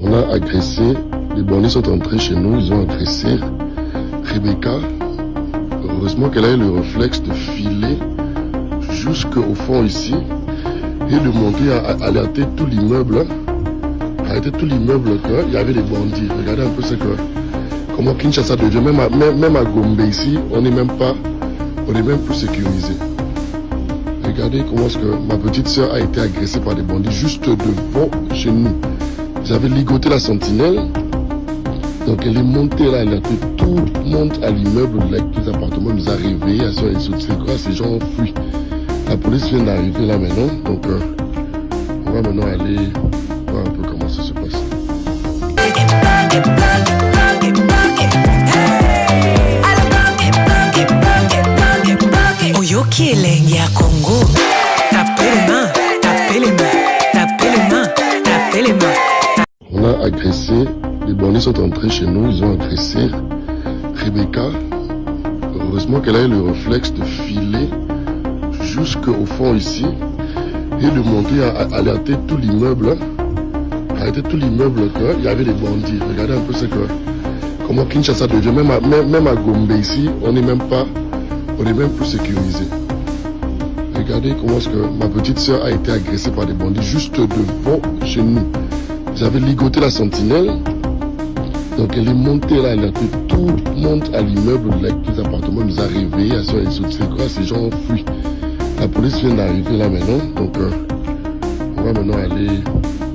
On a agressé, les bandits sont entrés chez nous, ils ont agressé Rebecca. Heureusement qu'elle a eu le réflexe de filer jusqu'au fond ici et de monter à alerter tout l'immeuble. Arrêter tout l'immeuble qu'il y avait des bandits. Regardez un peu ce que... Comment Kinshasa devient. Même à Gombe ici, on n'est même plus sécurisé. Regardez comment est-ce que ma petite soeur a été agressée par des bandits juste devant chez nous. Ils avaient ligoté la sentinelle. Donc elle est montée là, elle a fait tout le monde à l'immeuble, les appartements nous a réveillés, c'est quoi, ces gens ont fui. La police vient d'arriver là maintenant, donc on va maintenant aller voir un peu comment ça se passe. Oyoki elengi ya Congo, tapez les mains. On a agressé, les bandits sont entrés chez nous, ils ont agressé Rebecca. Heureusement qu'elle a eu le réflexe de filer jusqu'au fond ici et de monter à alerter tout l'immeuble. Arrêter tout l'immeuble qu'il y avait des bandits. Regardez un peu ce que... Comment Kinshasa devient. Même à Gombe ici, on n'est même plus sécurisé. Regardez comment est-ce que ma petite soeur a été agressée par des bandits juste devant chez nous. Ils avaient ligoté la sentinelle. Donc elle est montée là, elle a fait tout le monde à l'immeuble, les appartements nous a réveillés, c'est quoi, ces gens ont fui. La police vient d'arriver là maintenant, donc on va maintenant aller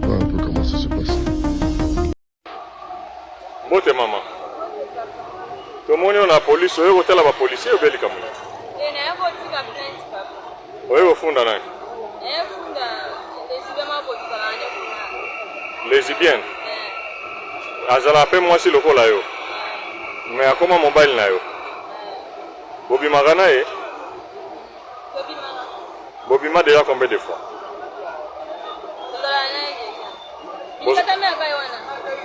voir un peu comment ça se passe. Bote maman. Tout le monde est la police, on est la policier ou bien les camerounais? Oui, au fond d'un lesbienne. Azala pe mwasi lokola yo. Mais akoma mobile na yo. Bobi magana e? Bobi ma déjà combien de fois?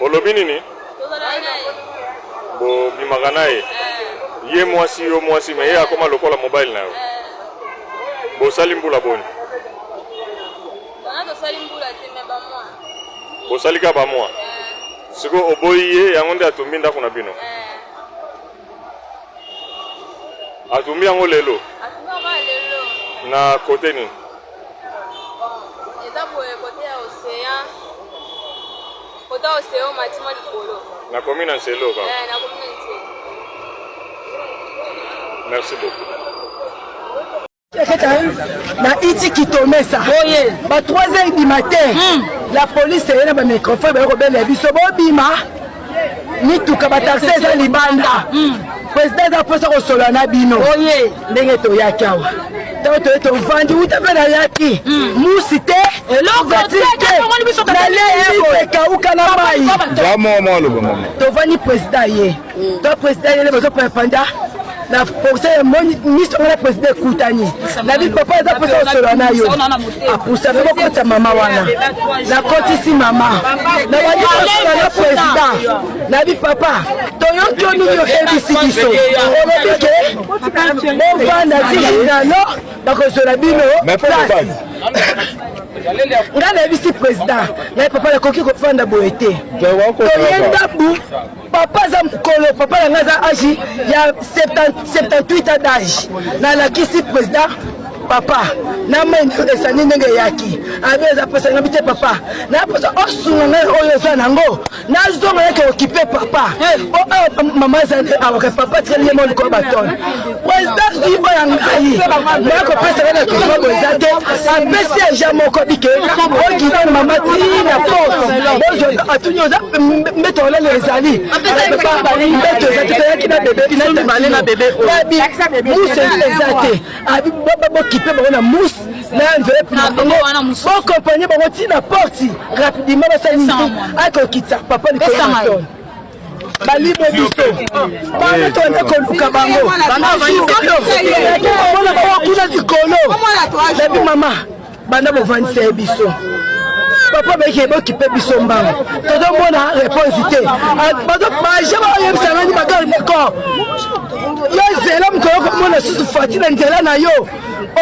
Bolobi nini? Bobi magana e. Ye mwasi yo mwasi mais ye akoma lokola mobile na yo. Bo salimbula boni. Bo salika ba moi. Siko oboye yango nde atumbi ndako na bino. Atumbi yango lelo. Na kote ni. Eza boye kote ya océan. Kote ya océan matima likolo. Na commune na Nselo ka. Na commune na Nselo. Merci beaucoup. Na iti kitomesa ba 3h du matin la police est na ba microphone ba ko bela biso bobima mituka ba taxi za libanda président da posa ko solo na bino ndenge to yakawa to vandi utapela yaki musite kauka mai to vani président ye to président ye bazo panda la force ministre la président Koutani la vie papa za posa solo na yo apusa ko kota mama wana la koti si mama na wani la président la vie papa to yo tonu yo ebisi biso olobike mo bana dina no bako solo bino ngana ebisi président na papa la koki ko fanda boete yenda bu papa za mkolo papa nga za âge ya 78 ans d'âge na la kisi président papa na mende esani ndenge yaki abeza pesa ngabite papa na pesa osunga na oyo za nango na zonga yake okipe papa mama za awaka papa tseli mo liko baton président zibo ya ngai na ko pesa na ko bo zate apesi ja moko bike ogi na mama tina porte bozo atunyo za mbeto la lezali papa mbeto za tete yaki na bebe na bebe babi musse ezate abi baba kipe na mousse na enveloppe na bango bon compagnie bango tina porte rapidement ba sali ako kitsa papa ni ko balibo biso bana to na ko luka bango bana kuna dikolo dabi mama bana bo vanse biso papa meke bokipe biso mbango tozomona réponse te bajaba oyebisangani bagarde de corps yo zela mokolo komona susu fati na nzela na yo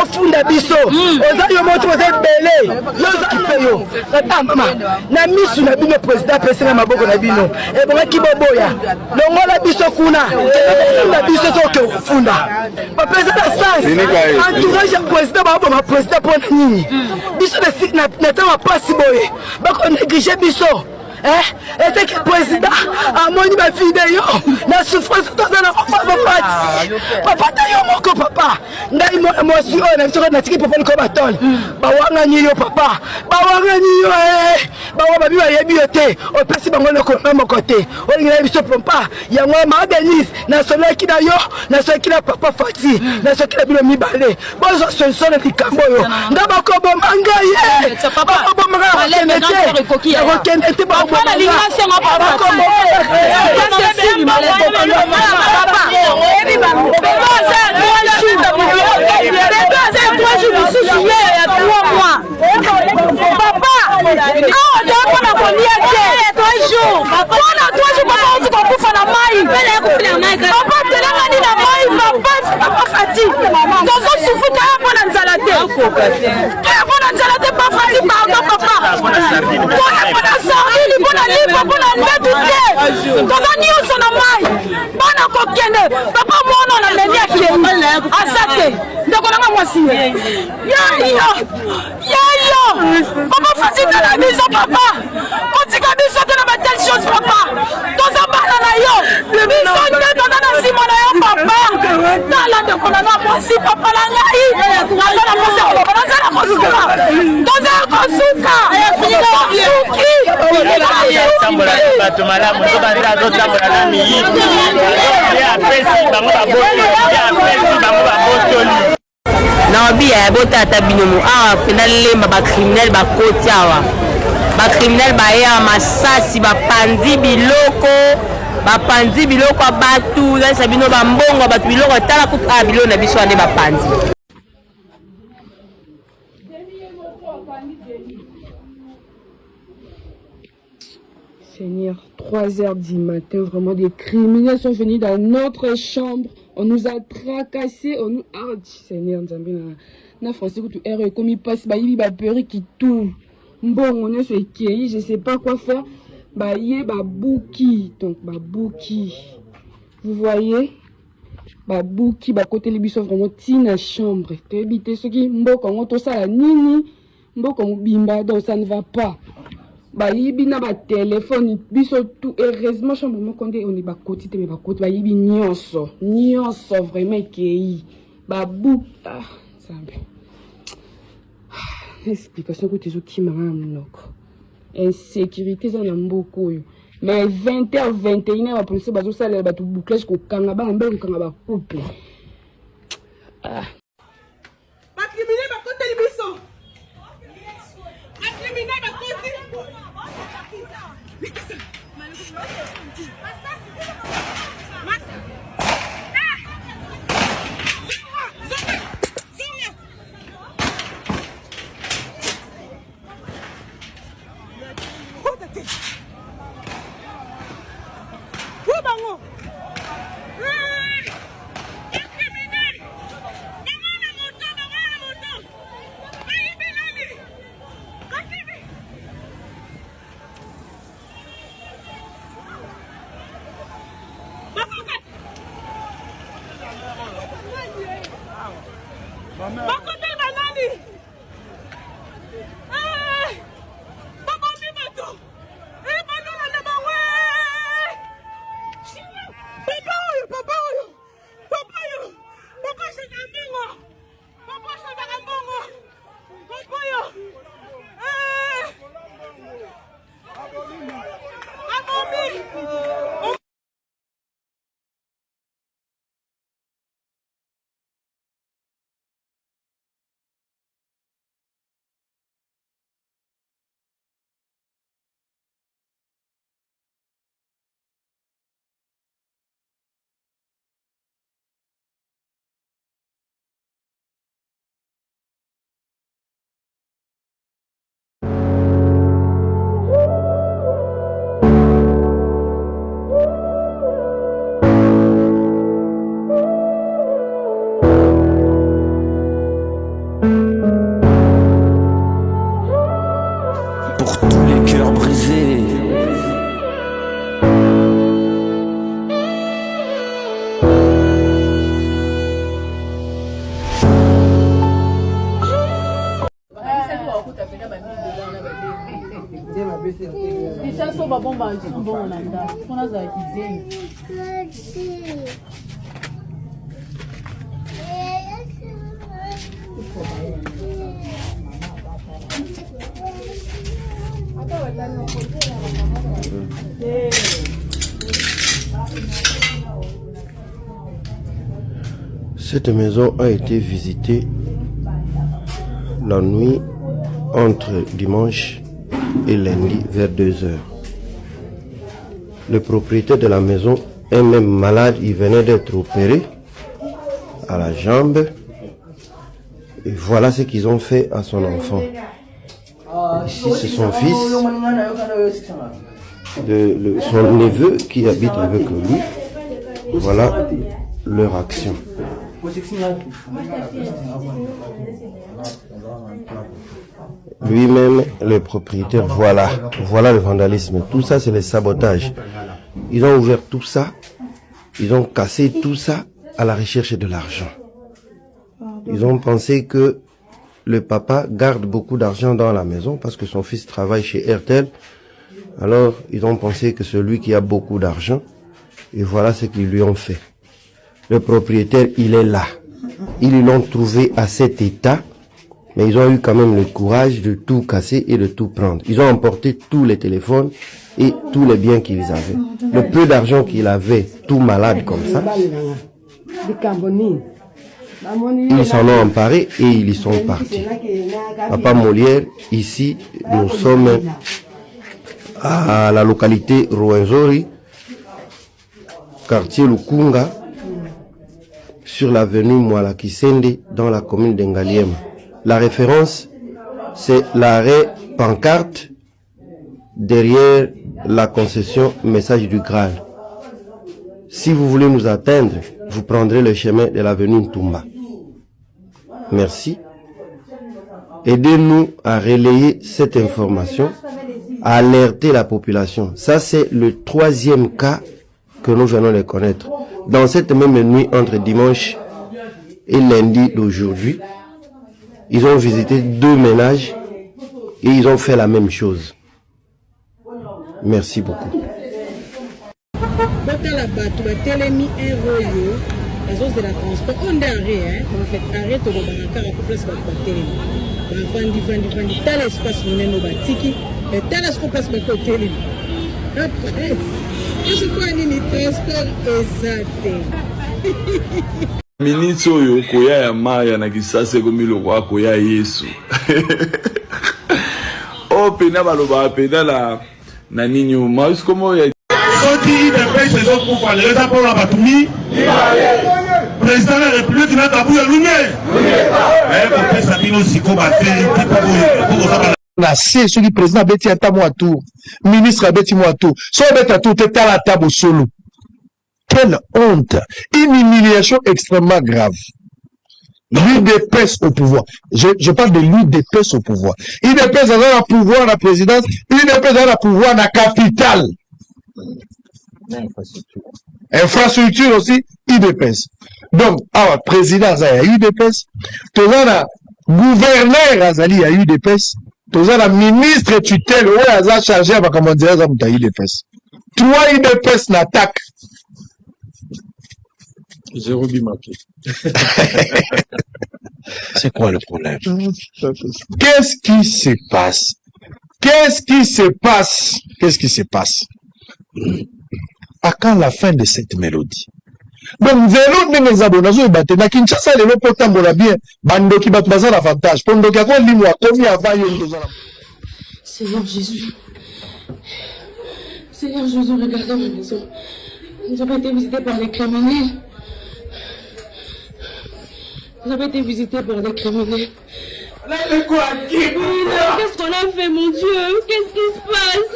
ofunda biso oza yo moto oza ebele yo ozaki mpe yo ata mama na misu na bino président apesinga maboko na bino ebongaki boboya longola biso kuna ofunda biso soki okofunda bapesa na sens entourage ya président baoboma président mpo na nini biso na ntango apasi boye bakonéglige biso eteke président amoni bavideo na souffrance toza na papa yo moko papa ngai mwana mwasi oyo na biso natiki papa liko batole bawangani yo papa bawangani yo bawa babi bayebi yo te opesi bango na moko te olingela ye biso pompa yango maa denise nasolaki na yo nasolaki na papa fati nasolaki na bino mibale bozwa solution na likambo oyo nga bakoboma ngai bakoboma ngai bakokende te Papa, non bien botata binomo awa pena lemba bacriminel bakoti awa bacriminel baya masasi bapanzi biloko batu nasa bino bambongo batu biloko tala kuta biloko na biso ane bapanzi. Seigneur, 3h du matin, vraiment des criminels sont venus dans notre chambre. On nous a tracassés, on nous... Ah, Seigneur, na français, tout erreur, comme il passe, bah, il va peur qui tout. Bon, on est sur le je sais pas quoi faire. Bah, il y a bouki, donc, bouki. Vous voyez? Bouki, côté les bisous, vraiment, tina chambre. Tu habites ce qui, quand on ça la nini, quand bimba, donc ça ne va pas. Yibi na ba téléphone biso tout heureusement chambre moko nde on est ba côté te mais ba côté yibi nyonso vraiment kei ba bou sambe explication ko tezo kimanga monoko insécurité za na mboko yo mais 20h 21h ba police bazo sala ba tout bouclage ko kanga ba mbele ko kanga ba couple ba criminel ba côté biso ba criminel ba côté Cette maison a été visitée la nuit entre dimanche et lundi vers 2 heures. Le propriétaire de la maison est même malade, il venait d'être opéré à la jambe. Et voilà ce qu'ils ont fait à son enfant. Ici, c'est son fils, son neveu qui habite avec lui. Voilà leur action. Lui-même, le propriétaire, voilà le vandalisme. Tout ça, c'est le sabotage. Ils ont ouvert tout ça, ils ont cassé tout ça à la recherche de l'argent. Ils ont pensé que le papa garde beaucoup d'argent dans la maison parce que son fils travaille chez RTL. Alors, ils ont pensé que c'est lui qui a beaucoup d'argent. Et voilà ce qu'ils lui ont fait. Le propriétaire, il est là. Ils l'ont trouvé à cet état. Mais ils ont eu quand même le courage de tout casser et de tout prendre. Ils ont emporté tous les téléphones et tous les biens qu'ils avaient. Le peu d'argent qu'il avait, tout malade comme ça, ils s'en ont emparé et ils y sont partis. Papa Molière, ici, nous sommes à la localité Rwenzori, quartier Lukunga, sur l'avenue Mwala-Kisende, dans la commune d'Engaliem. La référence, c'est l'arrêt pancarte derrière la concession Message du Graal. Si vous voulez nous atteindre, vous prendrez le chemin de l'avenue Ntumba. Merci. Aidez-nous à relayer cette information, à alerter la population. Ça, c'est le 3e cas que nous venons de connaître. Dans cette même nuit entre dimanche et lundi d'aujourd'hui, ils ont visité 2 ménages et ils ont fait la même chose. Merci beaucoup. Ministre oyo koya ya Maya na Kisase komilo kwa koya Yesu. O pena baloba pena na ninyo mas como ya Soti de pêche zo pour parler ça pour la batumi. Président de la République na tabuya lume. Ko pesa bino siko bateli pour ça. Na c'est celui qui président beti ata mo atu, ministre beti mo atu. So beti atu te tala tabo solo. Quelle honte, une humiliation extrêmement grave. L'UDPS au pouvoir. Je parle de l'UDPS au pouvoir. l'UDPS a le pouvoir à la présidence, l'UDPS a le pouvoir à la capitale. Infrastructure aussi, UDPS. Donc, à la présidence, il y a UDPS. Tout ça, gouverneur Azali, il y a UDPS. Tout ça, la ministre tutelle, où elle a chargé à la commandeur, il y a UDPS. 3 UDPS n'attaquent. Zéro bimarqué. C'est quoi le problème? Qu'est-ce qui se passe? Qu'est-ce qui se passe? Qu'est-ce qui se passe? À quand la fin de cette mélodie? Donc, vélo de mes abonnés, na Kinshasa, les locaux tambola bien, bando qui bat bazar avantage. Pondo qui a quoi l'imois, combien avant yon. Seigneur Jésus. Seigneur Jésus, regardez ma maison. Nous avons été visités par les criminels. Nous avons été visités par des criminels. Qu'est-ce qu'on a fait, mon Dieu? Qu'est-ce qui se passe?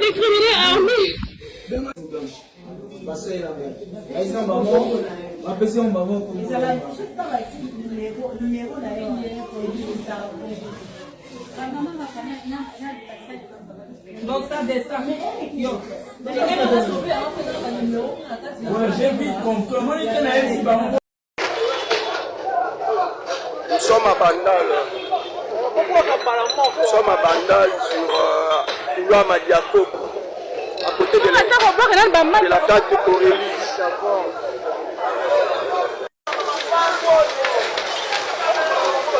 Les criminels armés. Donc ça descend. J'ai vite compris. Nous sommes à Bandal. Nous sommes à Bandal sur Louama Diaco. À côté de la date de Corélie.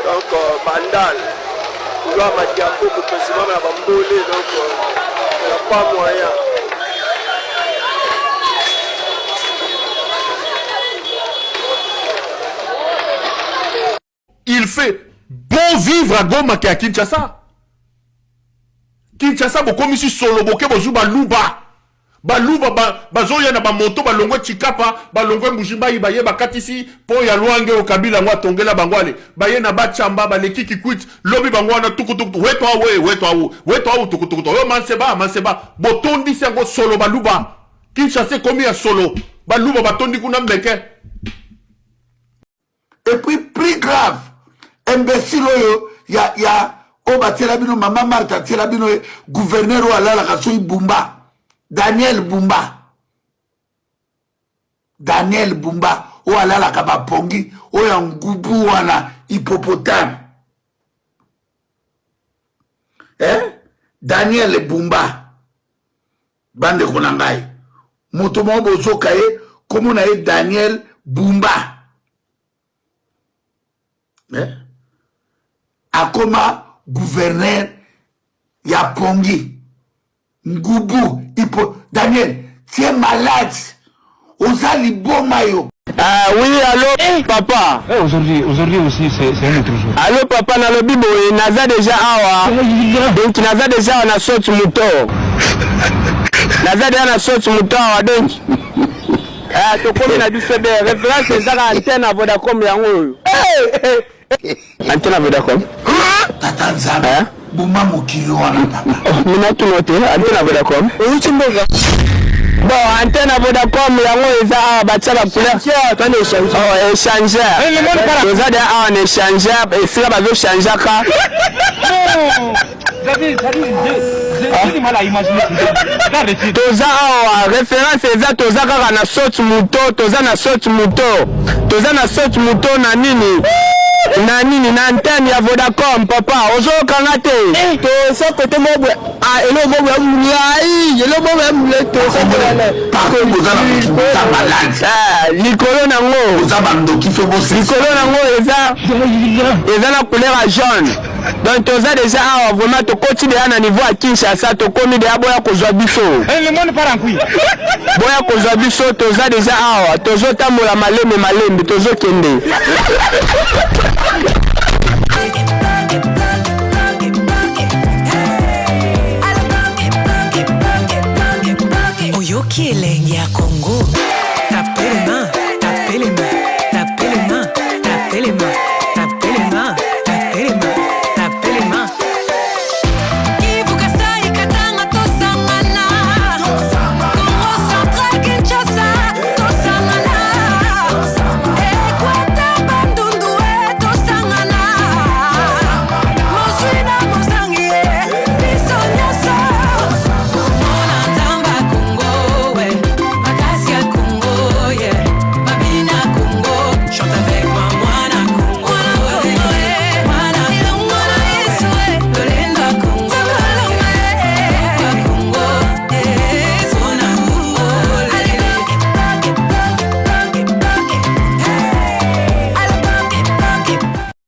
Donc, Bandal. Louama Diaco, le président de la Bambolé. Donc, il n'y a pas moyen. Il fait bon vivre à Goma qu'à Kinshasa. Kinshasa, comme si solo, boke bozu baluba. Baluba, bazoya na bamoto, balongwe chikapa, balongwe mujimba ibaye bakatisi, po ya luange o kabila ngwa tongela bangwale. Baye na bachamba, baleki kikwit, lobi bangwana tukutukutu, weto awu, tukutukutu. Yo manseba, botondi sengo solo baluba. Kinshasa komi ya solo, baluba batondi kuna mbeke. Et puis, plus grave, imbécile, il y a Obatirabino, Maman Martha Tirabino, gouverneur ou Alala Kassoui Bumba, Daniel Bumba, ou Alala Kabapongi, ou Yangoubou, Wana, hippopotame. Daniel Bumba, Bande Konangai, Motomo Bozokaye, comme on a eu Daniel Bumba. Akoma gouverneur ya Pongi Ngubu Daniel, tu es malade. Osali Bomayo. Ah oui, allô papa. Aujourd'hui aussi c'est un autre jour. Allô papa, na lobi boye naza déjà awa. Donc naza déjà na sorti moto. Naza déjà na sorti moto awa donc. Ah to komi na du CB référence ezaka antenne à Vodacom yango. Antenne à Vodacom. Tata Nzambe. Buma mokili wana papa. Mina tunote antenne à Vodacom. Uchimboga. Bon, antenne à Vodacom, yango eza batia ba couleur. Attendez, échangeur. Oh, échangeur. Toza de un échangeur, et si ba veut changer ka. J'ai mal à imaginer. Toza référence eza toza kaka na sorte moto, toza na sorte moto. Toza na sorte moto na nini? Na nini na antenne ya Vodacom papa ozo kangate to so côté mobwe ah elo mobwe mulai elo mobwe mulai to so likolo nango likolo nango eza na couleur jaune donc toza déjà awa vraiment to continue na niveau à Kinshasa to komi de aboya kozwa biso le monde part en couille boya kozwa biso toza déjà awa tozo tamola malembe tozo kende. Oyoki elenge ya Congo.